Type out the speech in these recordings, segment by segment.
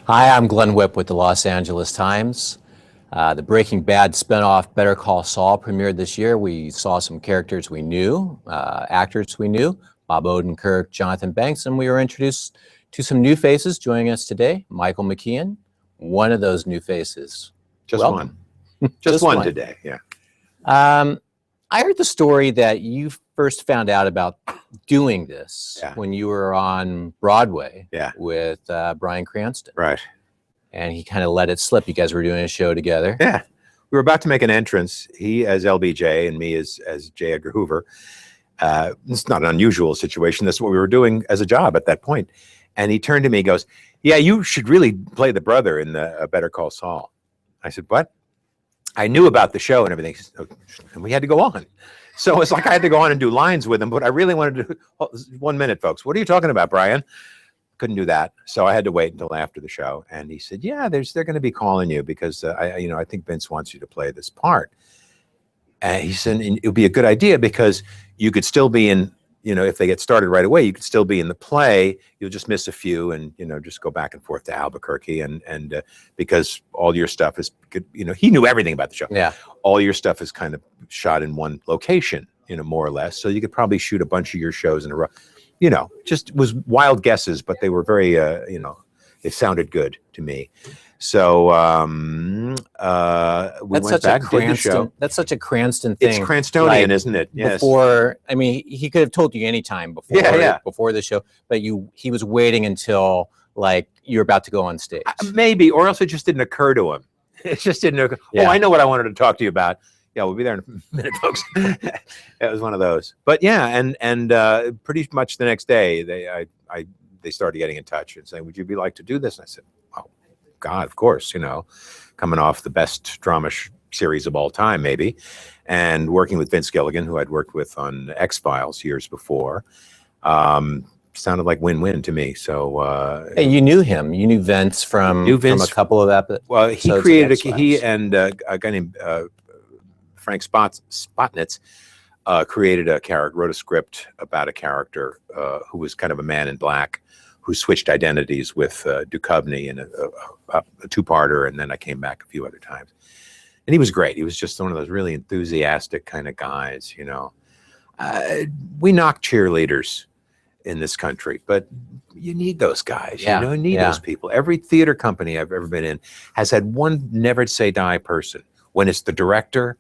Hi, I'm Glenn Whipp with the Los Angeles Times. The Breaking Bad spinoff Better Call Saul premiered this year. We saw some characters we knew, actors we knew, Bob Odenkirk, Jonathan Banks, and we were introduced to some new faces joining us today. Michael McKean, one of those new faces. Just Welcome. one. Just one today, yeah. I heard the story that you first found out about doing this when you were on Broadway with Bryan Cranston. Right. And he kind of let it slip. You guys were doing a show together. Yeah. We were about to make an entrance, he as LBJ and me as J. Edgar Hoover. It's not an unusual situation. That's what we were doing as a job at that point. And he turned to me and goes, yeah, you should really play the brother in the Better Call Saul. I said, what? I knew about the show and everything. And we had to go on. So it's like I had to go on and do lines with him, but I really wanted to do 1 minute, folks. What are you talking about, Brian? Couldn't do that. So I had to wait until after the show. And he said, yeah, they're going to be calling you because I think Vince wants you to play this part. And he said, it would be a good idea because you could still be in, if they get started right away, you could still be in the play. You'll just miss a few and, just go back and forth to Albuquerque. And because all your stuff is good, he knew everything about the show. Yeah. All your stuff is kind of shot in one location, more or less. So you could probably shoot a bunch of your shows in a row. Just was wild guesses, but they were very, they sounded good to me. So we went back, did the show. That's such a Cranston thing. It's Cranstonian, isn't it? Yes. Before, he could have told you anytime before the show, but he was waiting until like you're about to go on stage. Maybe, or else it just didn't occur to him. It just didn't occur. Yeah. Oh, I know what I wanted to talk to you about. Yeah, we'll be there in a minute, folks. It was one of those. But yeah, and pretty much the next day, they started getting in touch and saying, would you like to do this? And I said, oh, God, of course, coming off the best drama series of all time, maybe, and working with Vince Gilligan, who I'd worked with on X-Files years before, sounded like win-win to me. So and you knew him. You knew Vince from a couple of episodes. Well, he and a guy named Frank Spotnitz created a character, wrote a script about a character who was kind of a man in black who switched identities with Duchovny in a two-parter, and then I came back a few other times. And he was great. He was just one of those really enthusiastic kind of guys, We knock cheerleaders in this country, but you need those guys, you need those people. Every theater company I've ever been in has had one never say die person. When it's the director,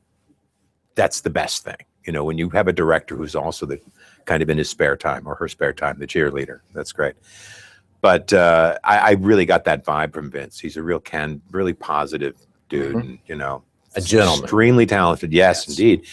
that's the best thing. When you have a director who's also the kind of in his spare time or her spare time, the cheerleader, that's great. But I really got that vibe from Vince. He's a really positive dude, and, a gentleman, extremely talented. Yes, indeed.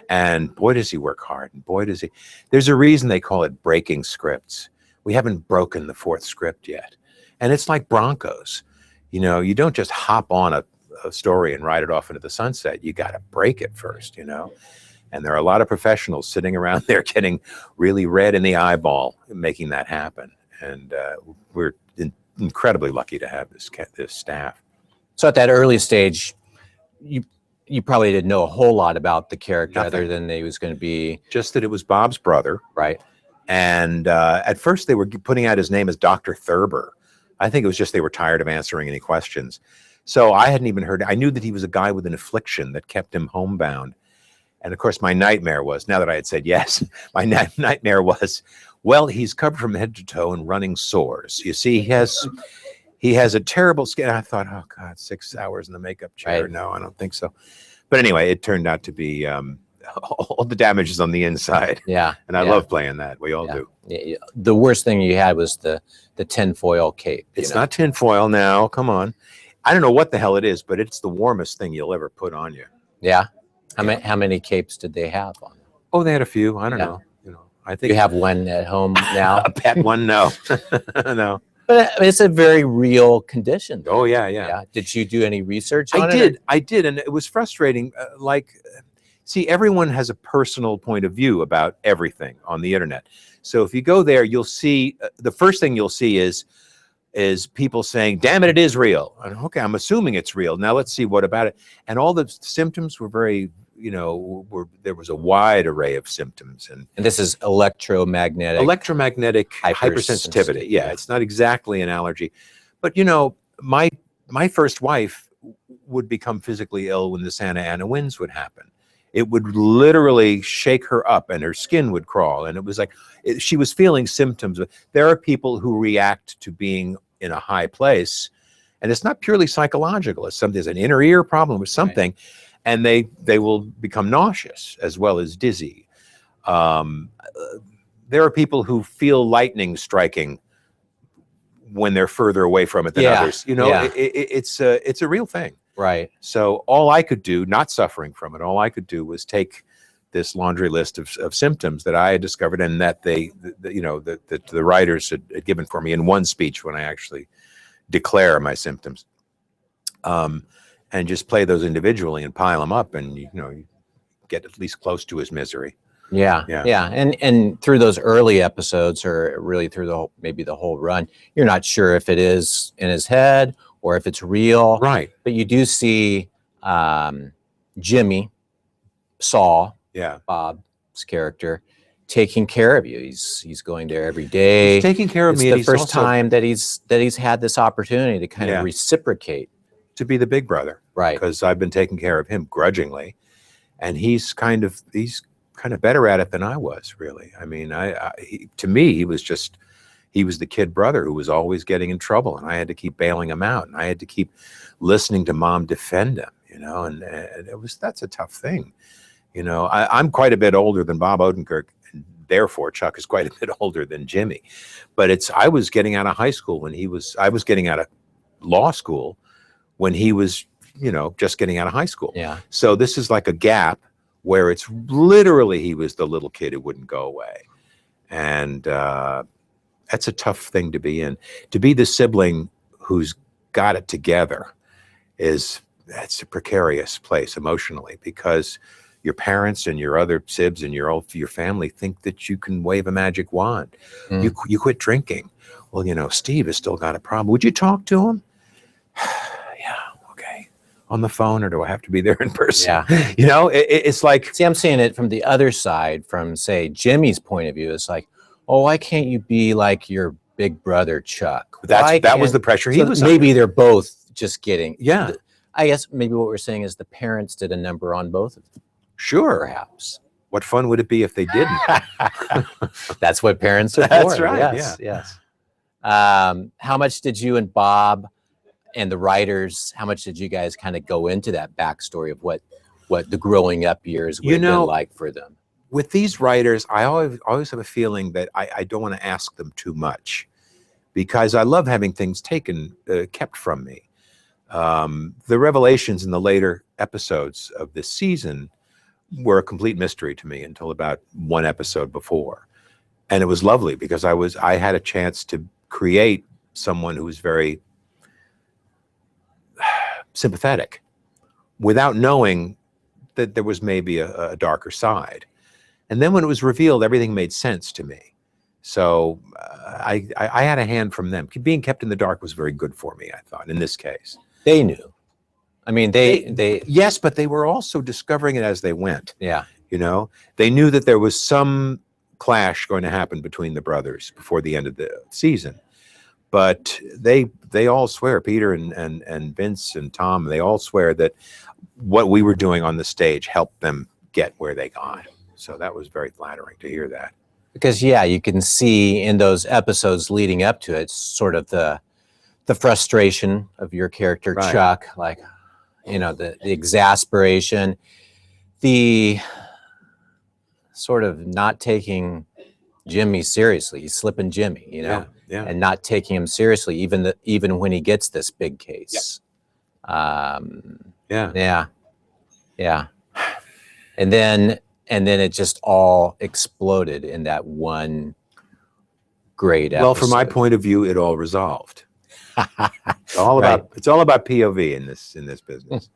And boy, does he work hard. And boy, does he. There's a reason they call it breaking scripts. We haven't broken the fourth script yet. And it's like Broncos. You don't just hop on a story and ride it off into the sunset. You got to break it first, And there are a lot of professionals sitting around there getting really red in the eyeball, making that happen. And we're incredibly lucky to have this staff. So at that early stage, you probably didn't know a whole lot about the character. Nothing. Other than he was going to be just that it was Bob's brother, right? And at first they were putting out his name as Dr. Thurber. I think it was just they were tired of answering any questions. So I hadn't even heard. I knew that he was a guy with an affliction that kept him homebound. And of course, my nightmare was, now that I had said yes, my nightmare was, well, he's covered from head to toe in running sores. You see, he has a terrible skin. I thought, oh God, 6 hours in the makeup chair. Right. No, I don't think so. But anyway, it turned out to be all the damage is on the inside. Yeah. And I love playing that. We all do. Yeah. The worst thing you had was the tinfoil cape. It's not tinfoil now. Come on. I don't know what the hell it is, but it's the warmest thing you'll ever put on you. Yeah. How many capes did they have on? Oh, they had a few. I don't know. I think you have one at home now. A pet one? No, no. But it's a very real condition. Oh yeah. Did you do any research on it? I did, and it was frustrating. See, everyone has a personal point of view about everything on the internet. So if you go there, you'll see the first thing you'll see is people saying, damn it is real. And, okay, I'm assuming it's real. Now let's see what about it. And all the symptoms were very, there was a wide array of symptoms. And this is electromagnetic hypersensitivity. Yeah, it's not exactly an allergy. But, my first wife would become physically ill when the Santa Ana winds would happen. It would literally shake her up and her skin would crawl. And it was like, she was feeling symptoms. There are people who react to being in a high place, and it's not purely psychological. It's something, there's an inner ear problem or something, right. And they will become nauseous as well as dizzy. There are people who feel lightning striking when they're further away from it than others. You know, it's a real thing. Right. So all I could do, not suffering from it, all I could do was take this laundry list of symptoms that I had discovered and that the writers had given for me in one speech when I actually declare my symptoms, and just play those individually and pile them up, and you get at least close to his misery. Yeah. And through those early episodes, or really through maybe the whole run, you're not sure if it is in his head or if it's real. Right. But you do see Jimmy, Saul, Bob's character, taking care of you. He's going there every day. He's taking care of me. It's the first time that he's had this opportunity to kind of reciprocate. To be the big brother. Right. Because I've been taking care of him grudgingly. And he's kind of better at it than I was, really. I mean, to me, he was the kid brother who was always getting in trouble, and I had to keep bailing him out, and I had to keep listening to Mom defend him, and that's a tough thing. I'm quite a bit older than Bob Odenkirk, and therefore Chuck is quite a bit older than Jimmy. But I was getting out of high school when I was getting out of law school when he was, just getting out of high school. Yeah. So this is like a gap where it's literally he was the little kid who wouldn't go away. And that's a tough thing to be in. To be the sibling who's got it together that's a precarious place emotionally, because your parents and your other sibs and your family think that you can wave a magic wand. You quit drinking. Well, Steve has still got a problem. Would you talk to him? On the phone, or do I have to be there in person? Yeah. It's like, see, I'm seeing it from the other side, from say Jimmy's point of view. It's like, oh, why can't you be like your big brother Chuck? That was the pressure he was maybe under. They're both just getting. Yeah. I guess maybe what we're saying is the parents did a number on both of them. Sure. Perhaps. What fun would it be if they didn't? That's what parents are for. That's right. Yes. How much did you and Bob and the writers, how much did you guys kind of go into that backstory of what the growing up years would have been like for them? With these writers, I always have a feeling that I don't want to ask them too much, because I love having things kept from me. The revelations in the later episodes of this season were a complete mystery to me until about one episode before. And it was lovely because I had a chance to create someone who was very sympathetic without knowing that there was maybe a darker side. And then when it was revealed, everything made sense to me. So I had a hand from them. Being kept in the dark was very good for me, I thought, in this case. They knew. I mean, they yes, but they were also discovering it as they went. Yeah. They knew that there was some clash going to happen between the brothers before the end of the season. But they all swear, Peter and Vince and Tom, they all swear that what we were doing on the stage helped them get where they got. So that was very flattering to hear that. Because, you can see in those episodes leading up to it, sort of the frustration of your character, right. Chuck, like, the exasperation, the sort of not taking Jimmy seriously. He's slipping Jimmy, Yeah. and not taking him seriously, even when he gets this big case. Yeah. And then it just all exploded in that one great episode. Well, from my point of view, it all resolved. It's all about POV in this business.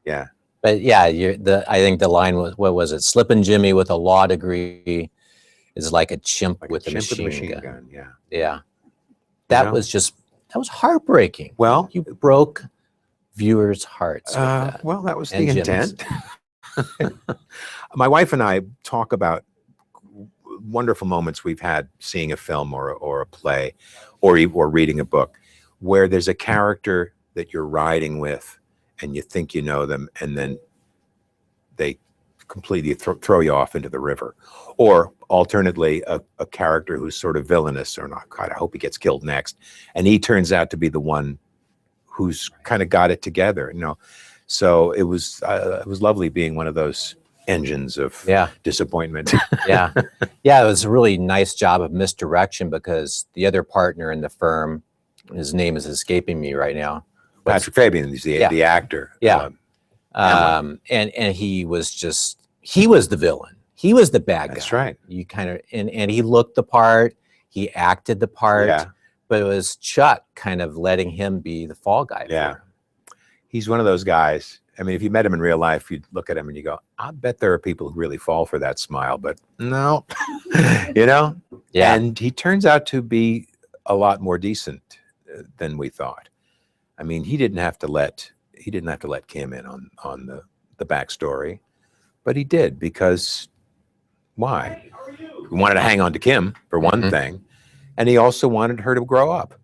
Yeah. But I think the line was, what was it? Slipping Jimmy with a law degree is like a chimp with a machine gun. Yeah. That was heartbreaking. Well, you broke viewers' hearts with that. Well, that was the intent. My wife and I talk about wonderful moments we've had seeing a film or a play or reading a book where there's a character that you're riding with and you think you know them, and then they completely throw you off into the river. Or alternately, a character who's sort of villainous, or not, God, I hope he gets killed next. And he turns out to be the one who's kind of got it together, you know. So it was lovely being one of those engines of disappointment. Yeah. Yeah, it was a really nice job of misdirection, because the other partner in the firm, his name is escaping me right now. Patrick Fabian is the actor. Yeah. And he was the villain. He was the bad guy. That's right. You kind of, and he looked the part, he acted the part, but it was Chuck kind of letting him be the fall guy. Yeah. For him. He's one of those guys. I mean, if you met him in real life, you'd look at him and you go, I bet there are people who really fall for that smile, but no, you know? Yeah. And he turns out to be a lot more decent than we thought. I mean, he didn't have to let Kim in on the backstory, but he did, because why? He wanted to hang on to Kim for one thing, and he also wanted her to grow up.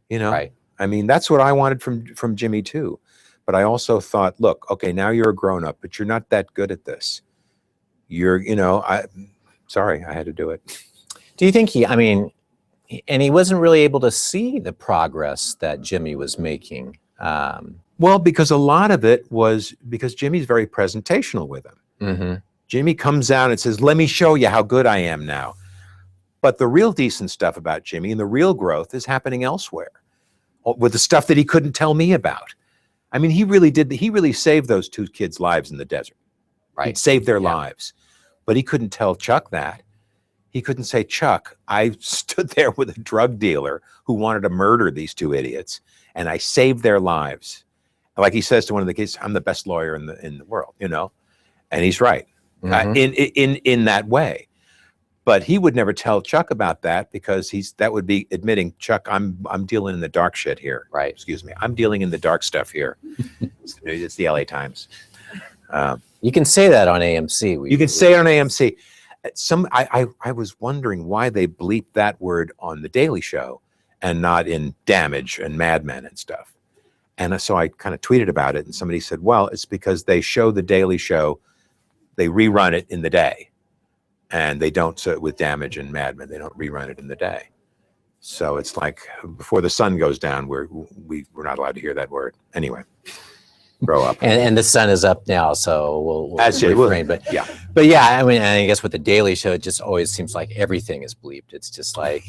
You know? Right. I mean, that's what I wanted from Jimmy too. But I also thought, look, okay, now you're a grown up, but you're not that good at this. Sorry, I had to do it. Do you think and he wasn't really able to see the progress that Jimmy was making? Well, because a lot of it was because Jimmy's very presentational with him. Jimmy comes out and says, let me show you how good I am now. But the real decent stuff about Jimmy and the real growth is happening elsewhere, with the stuff that he couldn't tell me about. I mean, he really saved those two kids' lives in the desert. Right. He saved their lives. But he couldn't tell Chuck that. He couldn't say, Chuck, I stood there with a drug dealer who wanted to murder these two idiots, and I saved their lives. Like he says to one of the kids, I'm the best lawyer in the world, you know? And he's right, in that way. But he would never tell Chuck about that, because that would be admitting, Chuck, I'm dealing in the dark shit here. Right. Excuse me. I'm dealing in the dark stuff here. It's the LA Times. You can say that on AMC. You can say it on AMC. I was wondering why they bleeped that word on The Daily Show and not in Damage and Mad Men and stuff. And so I kind of tweeted about it, and somebody said, well, it's because they show The Daily Show, they rerun it in the day. And they don't, so with Damage and Mad Men, they don't rerun it in the day. So it's like before the sun goes down, we're not allowed to hear that word. Anyway, grow up. And the sun is up now, so we'll refrain. But yeah, I mean, I guess with the Daily Show, it just always seems like everything is bleeped. It's just like,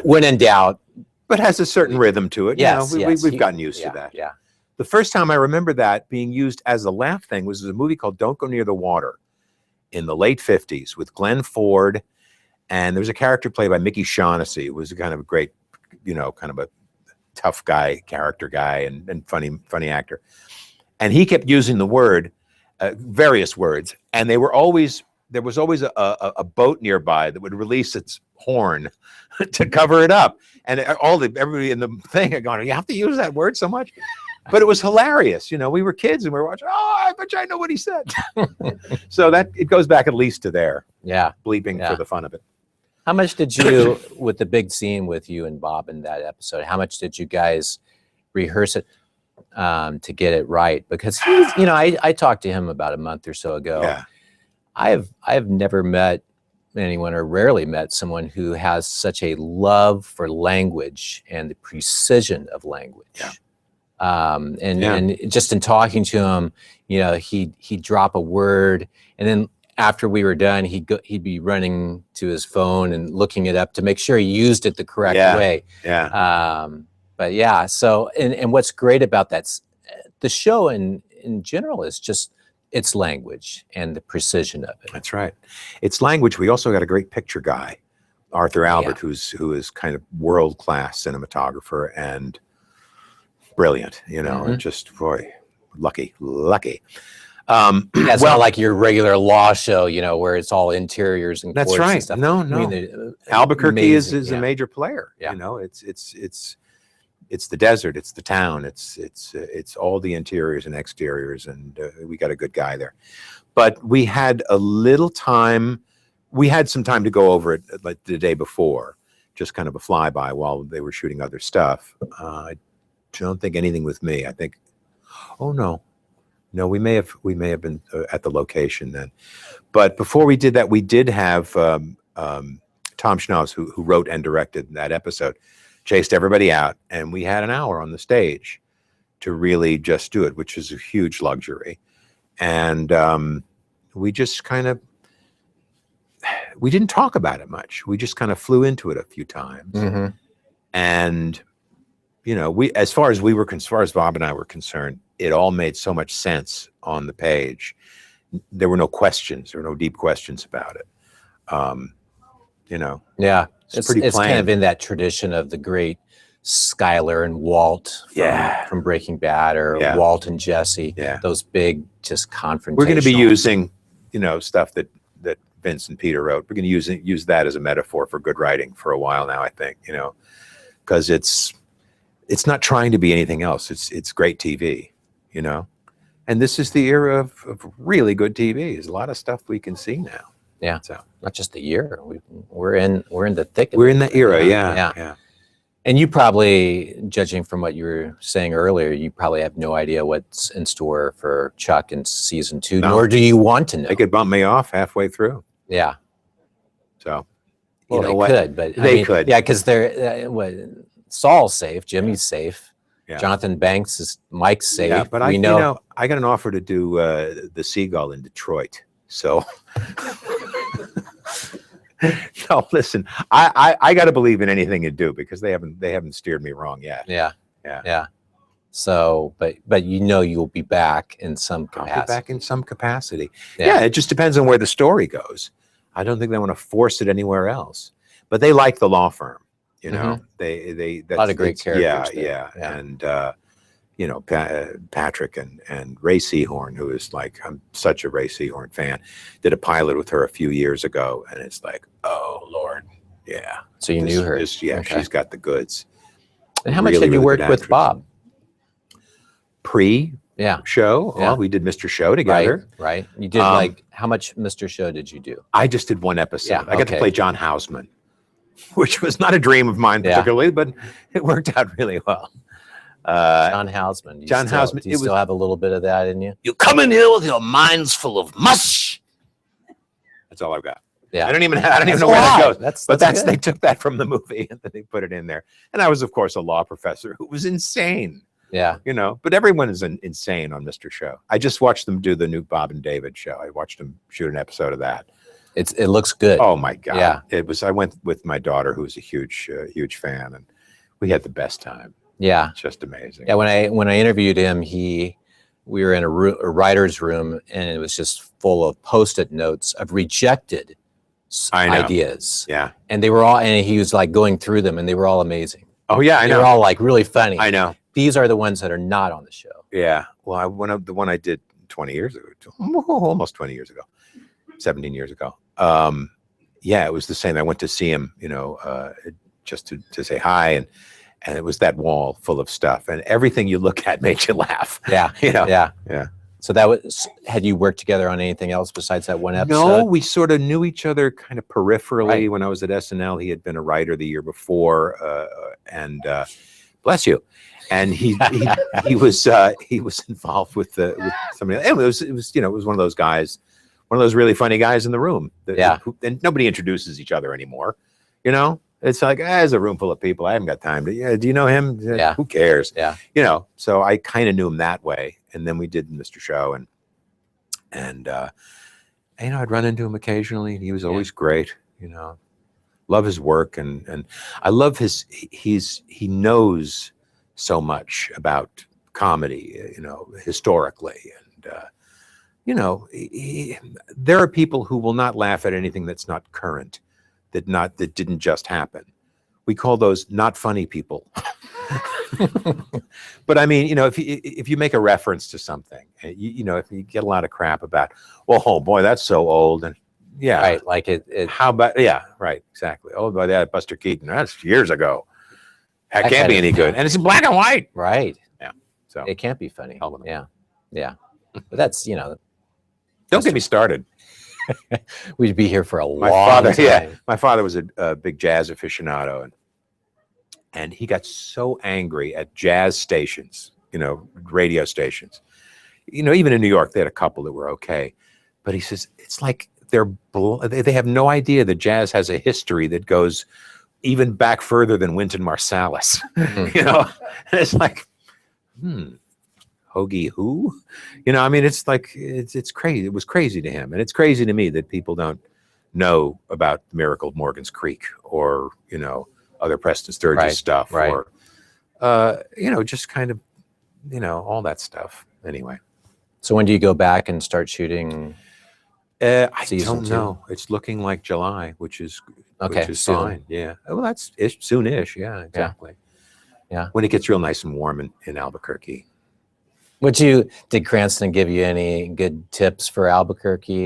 when in doubt. But has a certain rhythm to it. Yes, we've gotten used to that. Yeah. The first time I remember that being used as a laugh thing was a movie called Don't Go Near the Water in the late 50s with Glenn Ford. And there was a character played by Mickey Shaughnessy. It was kind of a great, kind of a tough guy, character guy, and funny actor. And he kept using the word, various words. And there was always a boat nearby that would release its horn to cover it up. And everybody in the thing had gone, you have to use that word so much? But it was hilarious. We were kids and we were watching, I bet you I know what he said. So it goes back at least to there. Yeah. Bleeping for the fun of it. How much did you, with the big scene with you and Bob in that episode, how much did you guys rehearse it to get it right? Because he's, I talked to him about a month or so ago. Yeah. I've never met anyone, or rarely met someone, who has such a love for language and the precision of language. Yeah. And just in talking to him, he'd drop a word, and then after we were done, he'd be running to his phone and looking it up to make sure he used it the correct way. Yeah. But yeah, so, and what's great about the show in general is just its language and the precision of it. That's right. It's language. We also got a great picture guy, Arthur Albert, who is kind of world-class cinematographer and brilliant, and just, boy, lucky. It's not like your regular law show, where it's all interiors and that's courts right. and stuff. No. Albuquerque is a yeah. major player. Yeah. It's the desert, it's the town, it's all the interiors and exteriors, and we got a good guy there. But we had a little time. We had some time to go over it like the day before, just kind of a flyby while they were shooting other stuff. I don't think anything with me. I think, oh no, we may have been at the location then. But before we did that, we did have Tom Schnauz, who wrote and directed that episode, chased everybody out, and we had an hour on the stage to really just do it, which is a huge luxury. And we just kind of, we didn't talk about it much. We just kind of flew into it a few times. And, you know, as far as Bob and I were concerned, it all made so much sense on the page. There were no questions. There were no deep questions about it. You know. Yeah. It's pretty it's plain. kind of in that tradition of the great Skyler and Walt from Breaking Bad, or Walt and Jesse. Yeah. Those big, just confrontational. We're going to be using, you know, stuff that Vince and Peter wrote. We're going to use that as a metaphor for good writing for a while now, I think, you know, because it's not trying to be anything else. It's great TV, you know, and this is the era of really good TV. There's a lot of stuff we can see now. Yeah. So not just the year. We're in the thick of it. We're in the era. Yeah. And you probably, judging from what you were saying earlier, you probably have no idea what's in store for Chuck in season 2, nor do you want to know. They could bump me off halfway through. Yeah. So, well, you know they what? could, but they could. Yeah, because they're Saul's safe, Jimmy's safe, Yeah. Jonathan Banks is Mike's safe. Yeah, but we know. You know, I got an offer to do the Seagull in Detroit. So, no, listen, I got to believe in anything you do, because they haven't steered me wrong yet. Yeah. So, but you know, you'll be back in some capacity. I'll be back in some capacity. Yeah, it just depends on where the story goes. I don't think they want to force it anywhere else. But they like the law firm, you know. That's a lot of great characters. Yeah. And you know, Patrick and Ray Seahorn, who is like, I'm such a Ray Seahorn fan, did a pilot with her a few years ago, and it's like, oh Lord, yeah. So you knew her. Yeah, okay. She's got the goods. And how much had you worked with Bob? Show. Well, we did Mr. Show together. Right. You did like, how much Mr. Show did you do? I just did one episode. Yeah, I got to play John Houseman, which was not a dream of mine particularly, but it worked out really well. John Houseman. Do you still have a little bit of that in you? You come in here with your minds full of mush. That's all I've got. Yeah. I don't even know where that goes. That's they took that from the movie and then they put it in there. And I was, of course, a law professor who was insane. Yeah. You know, but everyone is insane on Mr. Show. I just watched them do the new Bob and David show. I watched them shoot an episode of that. It looks good. Oh my God. Yeah. I went with my daughter, who was a huge fan, and we had the best time. Yeah. Just amazing. Yeah. When I interviewed him, we were in a writer's room, and it was just full of Post-it notes of rejected ideas. Yeah. And they were all, and he was like going through them, and they were all amazing. Oh yeah. I know. They were all like really funny. I know. These are the ones that are not on the show. Yeah. Well, the one I did 20 years ago, almost 20 years ago, 17 years ago. Yeah, it was the same. I went to see him, you know, just to say hi, and it was that wall full of stuff, and everything you look at made you laugh. Yeah. You know? Yeah. So had you worked together on anything else besides that one episode? No, we sort of knew each other kind of peripherally. Right. When I was at SNL, he had been a writer the year before, and bless you. And he was involved with somebody. It was you know, it was one of those guys, one of those really funny guys in the room. And nobody introduces each other anymore. You know, it's like, there's a room full of people. I haven't got time to. Yeah, do you know him? Yeah. Who cares? Yeah. You know. So I kind of knew him that way. And then we did Mr. Show, and you know, I'd run into him occasionally, and he was always great. You know, love his work, and I love he knows so much about comedy, you know, historically, and you know, there are people who will not laugh at anything that's not current, that didn't just happen. We call those not funny people. But I mean, you know, if you make a reference to something, you know, if you get a lot of crap about, well, oh boy, that's so old, and yeah, right, like it. How about right, exactly. Oh, by that Buster Keaton, that's years ago. That can't be any good, and it's in black and white. Right. Yeah. So it can't be funny. Yeah. But that's, you know. Don't get me started. We'd be here for a My long father, time. yeah, my father was a big jazz aficionado, and he got so angry at jazz stations, you know, radio stations. You know, even in New York, they had a couple that were okay, but he says it's like they have no idea that jazz has a history that goes even back further than Wynton Marsalis. You know, and it's like, Hoagie who? You know, I mean, it's like it's crazy. It was crazy to him, and it's crazy to me that people don't know about the Miracle of Morgan's Creek, or you know, other Preston Sturges stuff, or you know, just kind of, you know, all that stuff. Anyway. So when do you go back and start shooting? I Season don't two? know. It's looking like July, which is soon. fine. Yeah. Well, that's soonish. Yeah, exactly. Yeah. When it gets real nice and warm in Albuquerque. Did Cranston give you any good tips for Albuquerque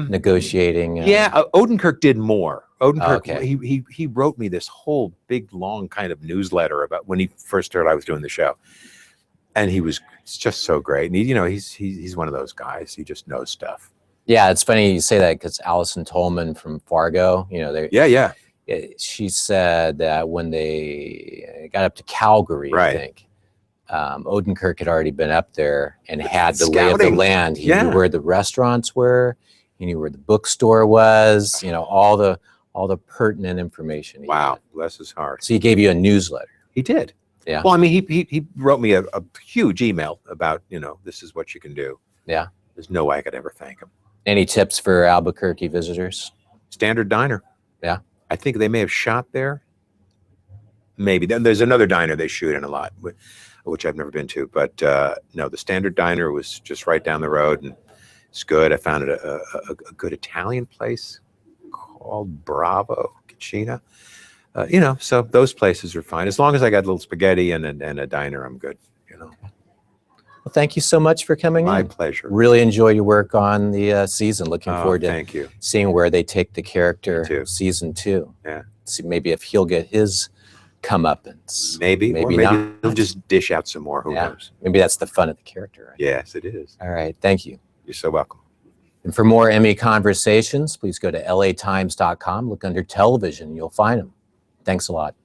negotiating? Yeah, Odenkirk did more. Odenkirk, okay. he wrote me this whole big long kind of newsletter about when he first heard I was doing the show, and it's just so great. And he, you know, he's one of those guys. He just knows stuff. Yeah, it's funny you say that because Allison Tolman from Fargo, you know, she said that when they got up to Calgary, I think, Odenkirk had already been up there and had the lay of the land. He knew where the restaurants were. He knew where the bookstore was. You know, all the pertinent information. Wow, bless his heart. So he gave you a newsletter. He did. Yeah. Well, I mean, he wrote me a huge email about, you know, this is what you can do. Yeah. There's no way I could ever thank him. Any tips for Albuquerque visitors? Standard Diner. Yeah. I think they may have shot there. Maybe. Then there's another diner they shoot in a lot, which I've never been to. But no, the Standard Diner was just right down the road, and it's good. I found it a good Italian place called Bravo Cucina. You know, so those places are fine. As long as I got a little spaghetti and a diner, I'm good, you know. Well, thank you so much for coming in. My pleasure. Really enjoy your work on the season. Looking forward to seeing where they take the character season 2. Yeah. See maybe if he'll get his comeuppance. Maybe not. He'll just dish out some more. Who knows? Maybe that's the fun of the character. Right? Yes, it is. All right. Thank you. You're so welcome. And for more Emmy conversations, please go to latimes.com. Look under television. You'll find them. Thanks a lot.